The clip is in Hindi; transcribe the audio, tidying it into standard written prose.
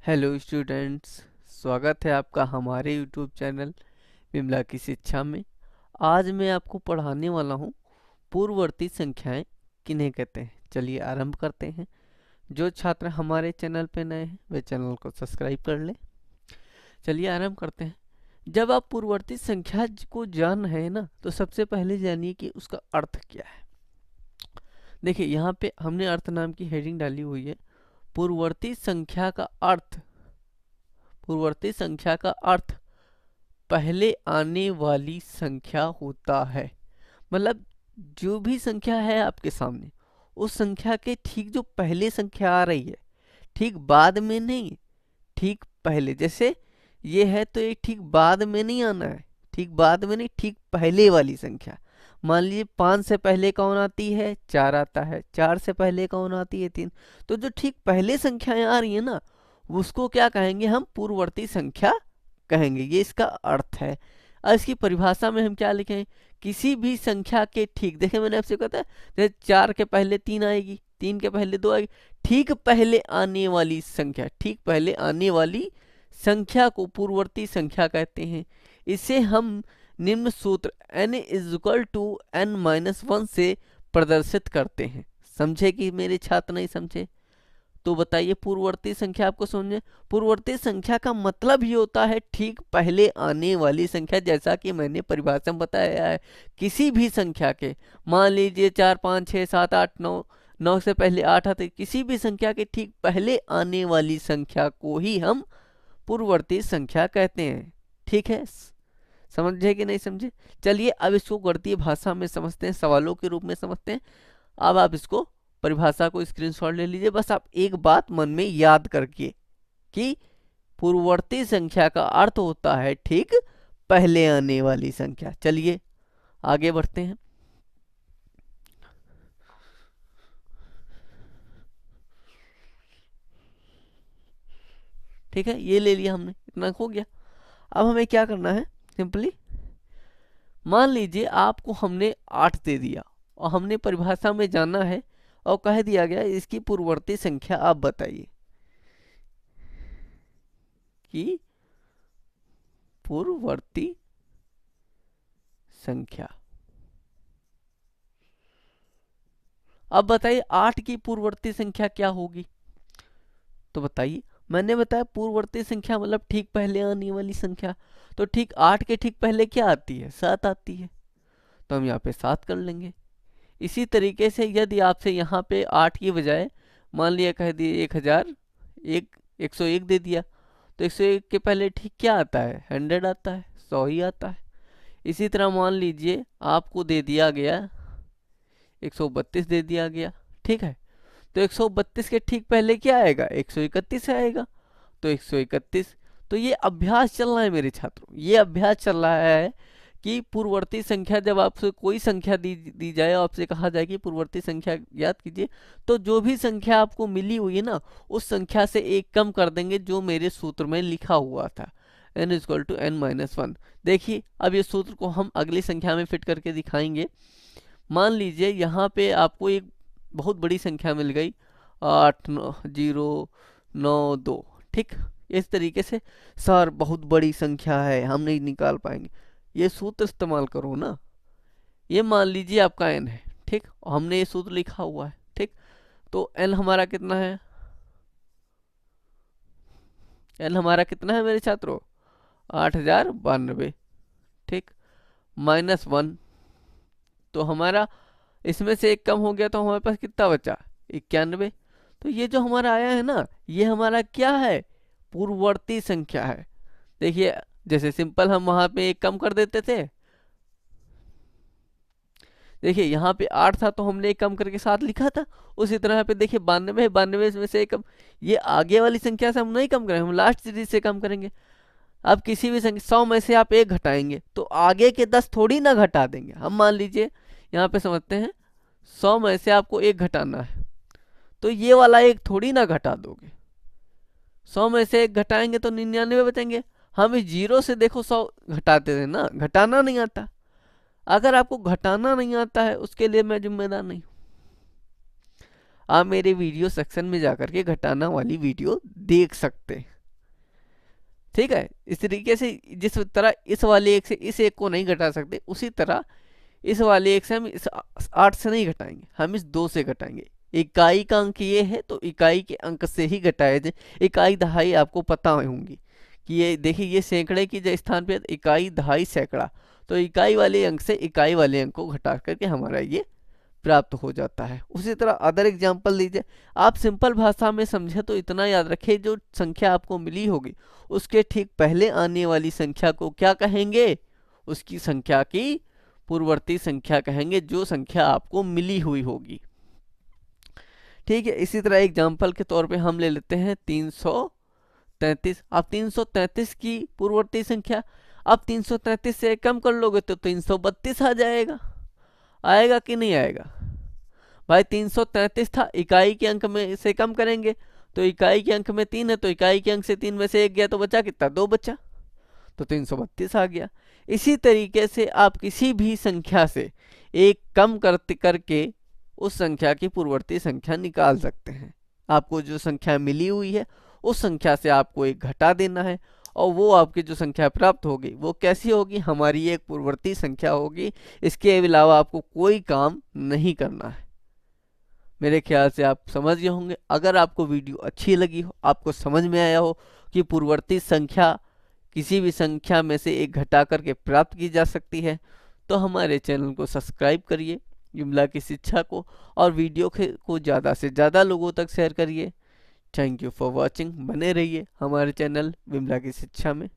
हेलो स्टूडेंट्स, स्वागत है आपका हमारे यूट्यूब चैनल विमला की शिक्षा में। आज मैं आपको पढ़ाने वाला हूँ पूर्ववर्ती संख्याएं किन्हें कहते हैं। चलिए आरंभ करते हैं। जो छात्र हमारे चैनल पे नए हैं वे चैनल को सब्सक्राइब कर लें। चलिए आरंभ करते हैं। जब आप पूर्ववर्ती संख्या को जान रहे हैं ना, तो सबसे पहले जानिए कि उसका अर्थ क्या है। देखिए यहाँ पे हमने अर्थ नाम की हेडिंग डाली हुई है। पूर्ववर्ती संख्या का अर्थ, पूर्ववर्ती संख्या का अर्थ पहले आने वाली संख्या होता है। मतलब जो भी संख्या है आपके सामने, उस संख्या के ठीक जो पहले संख्या आ रही है, ठीक बाद में नहीं, ठीक पहले। जैसे ये है तो ये ठीक बाद में नहीं आना है, ठीक बाद में नहीं, ठीक पहले वाली संख्या। मान लीजिए 5 से पहले कौन आती है, 4 आता है। 4 से पहले कौन आती है, 3। तो जो ठीक पहले संख्याएं आ रही है ना, उसको क्या कहेंगे हम, पूर्ववर्ती संख्या कहेंगे। ये इसका अर्थ है। अब इसकी परिभाषा में हम क्या लिखें, किसी भी संख्या के ठीक, देखे मैंने आपसे कहा था जैसे 4 के पहले 3 आएगी, 3 के पहले 2 आएगी, ठीक पहले आने वाली संख्या, ठीक पहले आने वाली संख्या को पूर्ववर्ती संख्या कहते हैं। इसे हम निम्न सूत्र n is equal to n-1 से प्रदर्शित करते हैं। समझे कि मेरे छात्र नहीं समझे? तो बताइए पूर्ववर्ती संख्या आपको समझे। पूर्ववर्ती संख्या का मतलब ही होता है ठीक पहले आने वाली संख्या। जैसा कि मैंने परिभाषा में बताया है, किसी भी संख्या के, मान लीजिए 4 5 6 7 8 9, 9 से पहले 8 आते, किसी भी संख्या के ठीक पहले आने वाली संख्या को ही हम पूर्ववर्ती संख्या कहते हैं। ठीक है, समझे कि नहीं समझे? चलिए अब इसको गणितीय भाषा में समझते हैं, सवालों के रूप में समझते हैं। अब आप इसको परिभाषा को स्क्रीनशॉट ले लीजिए। बस आप एक बात मन में याद करके कि पूर्ववर्ती संख्या का अर्थ होता है ठीक पहले आने वाली संख्या। चलिए आगे बढ़ते हैं। ठीक है, ये ले लिया हमने, इतना हो गया। अब हमें क्या करना है, सिंपली मान लीजिए आपको हमने 8 दे दिया और हमने परिभाषा में जाना है और कह दिया गया इसकी पूर्ववर्ती संख्या आप बताइए कि पूर्ववर्ती संख्या। अब बताइए 8 की पूर्ववर्ती संख्या क्या होगी, तो बताइए। मैंने बताया पूर्ववर्ती संख्या मतलब ठीक पहले आने वाली संख्या। तो ठीक 8 के ठीक पहले क्या आती है, 7 आती है। तो हम यहाँ पे 7 कर लेंगे। इसी तरीके से यदि आपसे यहाँ पे 8 की बजाय मान लिया कह दिए 1000 101 दे दिया, तो 101 के पहले ठीक क्या आता है, 100 आता है, 100 ही आता है। इसी तरह मान लीजिए आपको दे दिया गया 132 दे दिया गया, ठीक है। तो 132 के ठीक पहले क्या आएगा, 131 आएगा। तो 131। तो ये अभ्यास चल रहा है मेरे छात्रों, ये अभ्यास चल रहा है कि पूर्ववर्ती संख्या जब आपसे कोई संख्या दी जाए और आपसे कहा जाए कि पूर्ववर्ती संख्या याद कीजिए, तो जो भी संख्या आपको मिली हुई है ना, उस संख्या से एक कम कर देंगे जो मेरे सूत्र में लिखा हुआ था, n इक्वल टू n-1। देखिए अब ये सूत्र को हम अगली संख्या में फिट करके दिखाएंगे। मान लीजिए यहाँ पे आपको एक बहुत बड़ी संख्या मिल गई 89092, ठीक। इस तरीके से सर बहुत बड़ी संख्या है, हम नहीं निकाल पाएंगे, ये सूत्र इस्तेमाल करो ना। ये मान लीजिए आपका n है, ठीक, और हमने ये सूत्र लिखा हुआ है, ठीक। तो n हमारा कितना है, n हमारा कितना है मेरे छात्रों, 8092, ठीक, -1। तो हमारा इसमें से एक कम हो गया, तो हमारे पास कितना बचा, 91। तो ये जो हमारा आया है ना, ये हमारा क्या है, पूर्ववर्ती संख्या है। देखिए जैसे सिंपल हम वहां पे एक कम कर देते थे, देखिए यहाँ पे 8 था तो हमने एक कम करके 7 लिखा था। उसी तरह यहाँ पे देखिए 92 है, 92 में से एक कम, ये आगे वाली संख्या से हम नहीं कम करेंगे, हम लास्ट सीरीज से कम करेंगे। अब किसी भी संख्या 100 में से आप एक घटाएंगे तो आगे के 10 थोड़ी ना घटा देंगे। हम मान लीजिए यहाँ पे समझते हैं 100 में से आपको एक घटाना है, तो ये वाला एक थोड़ी ना घटा दोगे। 100 में से एक घटाएंगे तो 99 बचेंगे। हम इस जीरो से देखो 100 घटाते थे ना, घटाना नहीं आता। अगर आपको घटाना नहीं आता है उसके लिए मैं जिम्मेदार नहीं हूं। आप मेरे वीडियो सेक्शन में जाकर के घटाना वाली वीडियो देख सकते हैं। ठीक है, इस तरीके से जिस तरह इस वाले एक से इस एक को नहीं घटा सकते, उसी तरह इस वाले एक से हम इस 8 से नहीं घटाएंगे, हम इस 2 से घटाएंगे। इकाई का अंक ये है तो इकाई के अंक से ही घटाया जाए। इकाई दहाई आपको पता होंगी कि ये देखिए, ये सैकड़े की जो स्थान पे इकाई दहाई सैकड़ा, तो इकाई वाले अंक से इकाई वाले अंक को घटा करके हमारा ये प्राप्त हो जाता है। उसी तरह अदर एग्जाम्पल लीजिए। आप सिंपल भाषा में समझे तो इतना याद रखें, जो संख्या आपको मिली होगी उसके ठीक पहले आने वाली संख्या को क्या कहेंगे, उसकी संख्या की पूर्ववर्ती संख्या कहेंगे, जो संख्या आपको मिली हुई होगी। ठीक है, इसी तरह एग्जाम्पल के तौर पे हम ले लेते हैं 333। अब 333 की पूर्ववर्ती संख्या, अब 333 से कम कर लोगे तो 332 आ जाएगा। आएगा कि नहीं आएगा भाई? 333 था, इकाई के अंक में से कम करेंगे तो इकाई के अंक में 3 है, तो इकाई के अंक से 3 में से 1 गया तो बचा कितना? 2 बचा, तो 332 आ गया। इसी तरीके से आप किसी भी संख्या से एक कम करके उस संख्या की पूर्ववर्ती संख्या निकाल सकते हैं। आपको जो संख्या मिली हुई है उस संख्या से आपको एक घटा देना है, और वो आपकी जो संख्या प्राप्त होगी वो कैसी होगी? हमारी एक पूर्ववर्ती संख्या होगी। इसके अलावा आपको कोई काम नहीं करना है। मेरे ख्याल से आप समझ गए होंगे। अगर आपको वीडियो अच्छी लगी हो, आपको समझ में आया हो कि पूर्ववर्ती संख्या किसी भी संख्या में से एक घटा करके प्राप्त की जा सकती है, तो हमारे चैनल को सब्सक्राइब करिए, विमला की शिक्षा को, और वीडियो को ज़्यादा से ज़्यादा लोगों तक शेयर करिए। Thank you for watching. बने रहिए हमारे चैनल विमला की शिक्षा में।